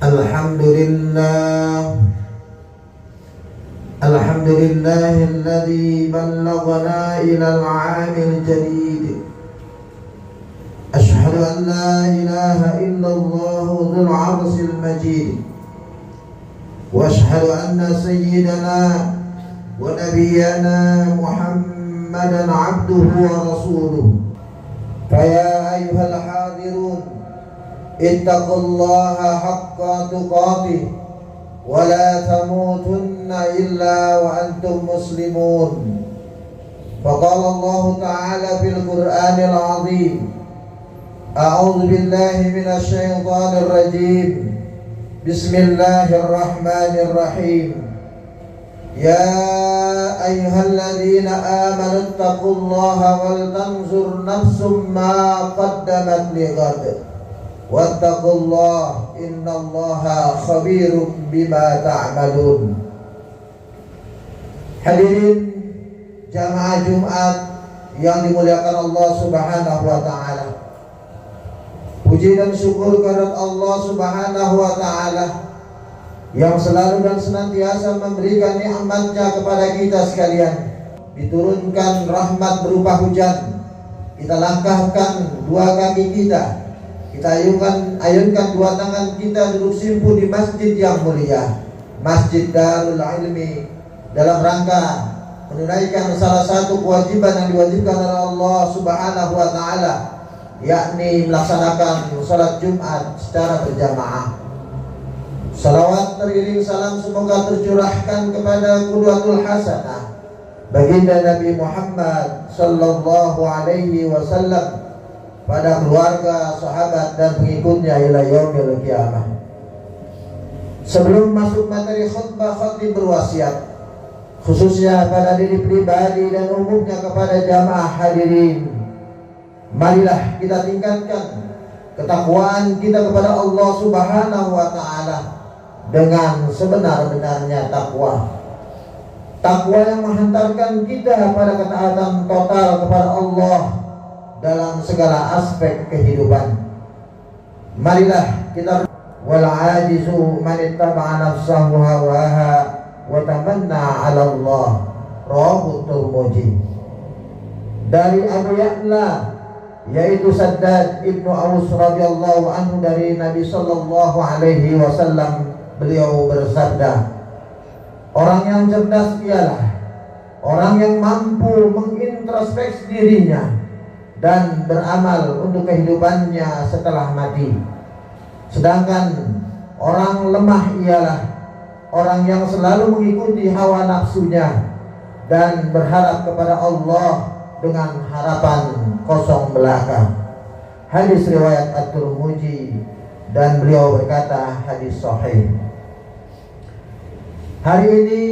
Alhamdulillah, alhamdulillahilladzi ballaghana ilal 'amil jadid. Ashhadu an la ilaha illallah dzul 'arsyil majid. Wa ashhadu anna sayyidana wa nabiyyana Muhammadan 'abduhu wa rasuluh. Fa ya ayyuhal hadirun, ittaqullaha haqqa tuqatih wa la tamutunna illa wa antum muslimun. Faqala Allah ta'ala fil Qur'anil 'azim, a'udzu billahi minasy syaithanir rajim. Bismillahirrahmanirrahim. Ya ayyuhalladzina amanu ittaqullaha wal tanzur nafsum ma qaddamat lighad. Wattaqullah innallaha khabirum bima ta'malun. Hadirin jamaah Jumat yang dimuliakan Allah Subhanahu wa taala. Puji dan syukur kepada Allah Subhanahu wa taala yang selalu dan senantiasa memberikan nikmat-Nya kepada kita sekalian. Diturunkan rahmat berupa hujan. Kita langkahkan dua kaki kita. Kita ayunkan dua tangan kita duduk simpu di masjid yang mulia, Masjid Darul Ilmi, dalam rangka menunaikan salah satu kewajiban yang diwajibkan oleh Allah Subhanahu wa taala, yakni melaksanakan salat Jumat secara berjamaah. Salawat teriring salam semoga tercurahkan kepada qudwatul hasanah, baginda Nabi Muhammad sallallahu alaihi wasallam, pada keluarga, sahabat dan pengikutnya ila yaumil qiyamah. Sebelum masuk materi khutbah, khatib berwasiat khususnya pada diri pribadi dan umumnya kepada jamaah hadirin. Marilah kita tingkatkan ketakwaan kita kepada Allah Subhanahu wa taala dengan sebenar-benarnya takwa. Takwa yang menghantarkan kita pada ketaatan total kepada Allah dalam segala aspek kehidupan. Marilah kita wal ajizu man ittaba'a nafsahu hawaha wa tamanna 'ala Allah. Rawahu Tirmidzi. Dari Abu Ya'la, yaitu Saddad Ibnu Aus radhiyallahu anhu, dari Nabi sallallahu alaihi wasallam, beliau bersabda, orang yang cerdas ialah orang yang mampu mengintrospeksi dirinya dan beramal untuk kehidupannya setelah mati. Sedangkan orang lemah ialah orang yang selalu mengikuti hawa nafsunya dan berharap kepada Allah dengan harapan kosong belaka. Hadis riwayat At-Tirmidzi, dan beliau berkata hadis sahih. Hari ini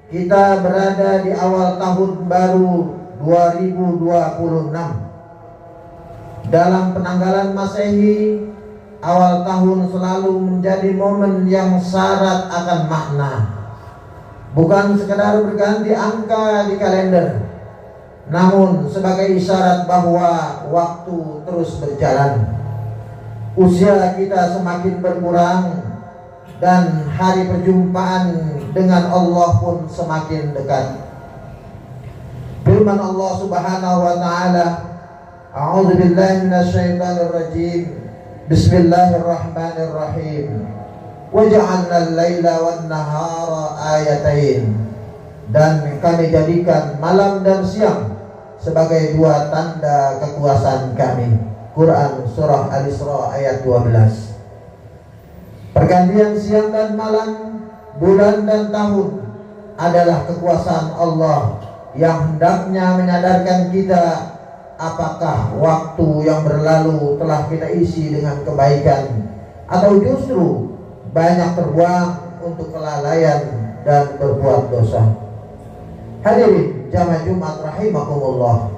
kita berada di awal tahun baru 2026. Dalam penanggalan Masehi, awal tahun selalu menjadi momen yang syarat akan makna. Bukan sekedar berganti angka di kalender, namun sebagai isyarat bahwa waktu terus berjalan. Usia kita semakin berkurang dan hari perjumpaan dengan Allah pun semakin dekat. Firman Allah Subhanahu wa taala, a'udzu billahi minasyaitonir rajim. Bismillahirrahmanirrahim. Waja'alna al-laila wan-nahara ayatain. Dan kami jadikan malam dan siang sebagai dua tanda kekuasaan kami. Quran surah Al-Isra ayat 12. Pergantian siang dan malam, bulan dan tahun adalah kekuasaan Allah yang hendaknya menyadarkan kita apakah waktu yang berlalu telah kita isi dengan kebaikan atau justru banyak terbuang untuk kelalaian dan berbuat dosa. Hadirin jamaah Jumat rahimakumullah,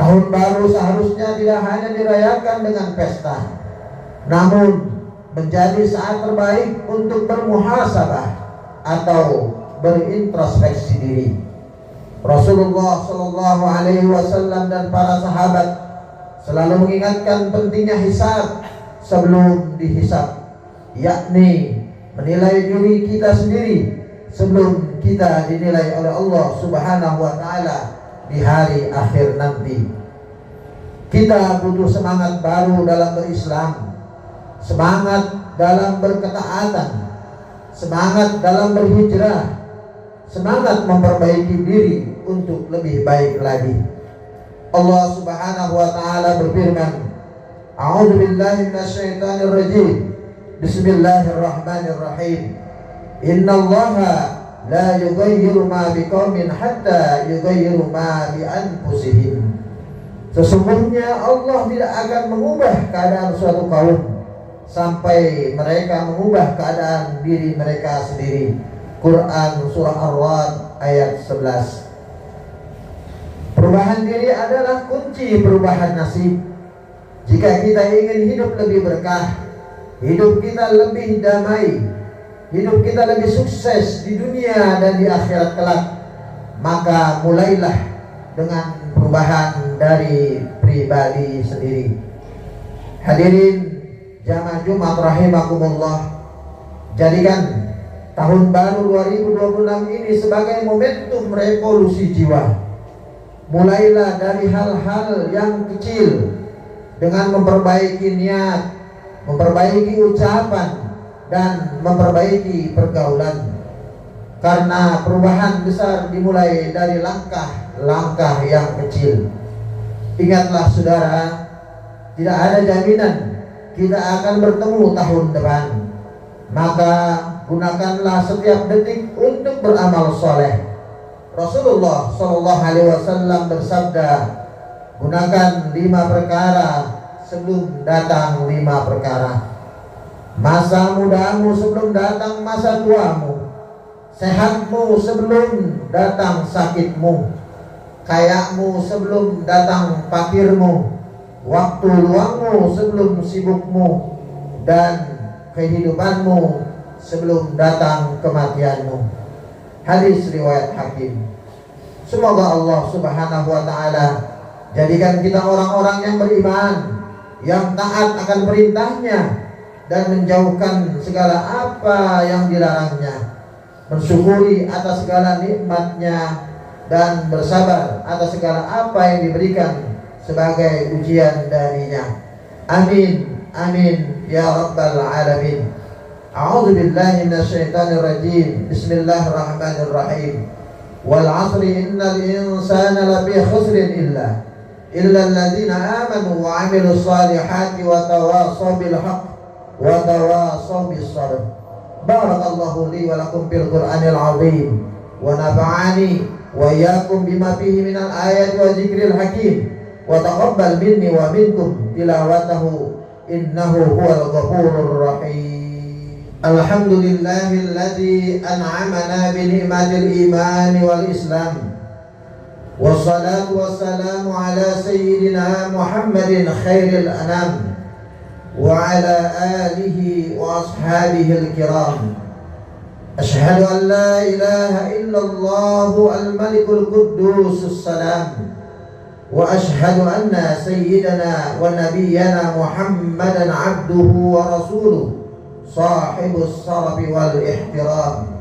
tahun baru seharusnya tidak hanya dirayakan dengan pesta, namun menjadi saat terbaik untuk bermuhasabah atau berintrospeksi diri. Rasulullah Shallallahu Alaihi Wasallam dan para sahabat selalu mengingatkan pentingnya hisab sebelum dihisab. yakni menilai diri kita sendiri sebelum kita dinilai oleh Allah Subhanahu wa taala di hari akhir nanti. Kita butuh semangat baru dalam berislam, semangat dalam berketaatan, semangat dalam berhijrah, semangat memperbaiki diri untuk lebih baik lagi. Allah Subhanahu wa taala berfirman, A'udzu billahi minasyaitonir rajim. Bismillahirrahmanirrahim. Innallaha la yughayyiru ma biqaumin hatta yughayyiru ma bi anfusihim. Sesungguhnya Allah tidak akan mengubah keadaan suatu kaum sampai mereka mengubah keadaan diri mereka sendiri. Quran surah Ar-Ra'd ayat 11. Perubahan diri adalah kunci perubahan nasib. Jika kita ingin hidup lebih berkah, hidup kita lebih damai, hidup kita lebih sukses di dunia dan di akhirat kelak, maka mulailah dengan perubahan dari pribadi sendiri. Hadirin jamaah Jumat rahimakumullah, jadikan tahun baru 2026 ini sebagai momentum revolusi jiwa. Mulailah dari hal-hal yang kecil dengan memperbaiki niat, memperbaiki ucapan, dan memperbaiki pergaulan. Karena perubahan besar dimulai dari langkah-langkah yang kecil. Ingatlah saudara, tidak ada jaminan kita akan bertemu tahun depan. Maka gunakanlah setiap detik untuk beramal soleh. Rasulullah Shallallahu Alaihi Wasallam bersabda, gunakan 5 perkara sebelum datang 5 perkara. Masa mudamu sebelum datang masa tuamu, sehatmu sebelum datang sakitmu, kayamu sebelum datang fakirmu, waktu luangmu sebelum sibukmu, dan kehidupanmu sebelum datang kematianmu. Hadis riwayat Hakim. Semoga Allah Subhanahu wa taala jadikan kita orang-orang yang beriman, yang taat akan perintahnya dan menjauhkan segala apa yang dilarangnya, mensyukuri atas segala nikmatnya dan bersabar atas segala apa yang diberikan sebagai ujian darinya. Amin, amin ya rabbal alamin. A'udzu billahi minasyaitonir rajim. Bismillahirrahmanirrahim. Wal 'asri innal insana lafi khusrin illa alladziina aamanu wa 'amilus shalihati wa tawashaw bil haqq wa tawashaw bis sabr. Barakallahu li wa lakum bil Qur'anil 'azim wa nafa'ani wa iyyakum bima fihi minal ayati wa dzikril hakim wa taqabbal minni wa minkum tilawatahu innahu huwal ghafurur rahim. Alhamdulillahilladzi an'amana bi ni'matil iman wal islam. Wassalatu wassalamu ala sayyidina Muhammadin khairil anam wa ala alihi wa ashabihi al-kiram. Ashhadu an la ilaha illallah al-malikul quddusus salam. Wa ashhadu anna sayyidana wa nabiyyana Muhammadan abduhu wa rasuluh, sahibus sarafi wal ihtiram.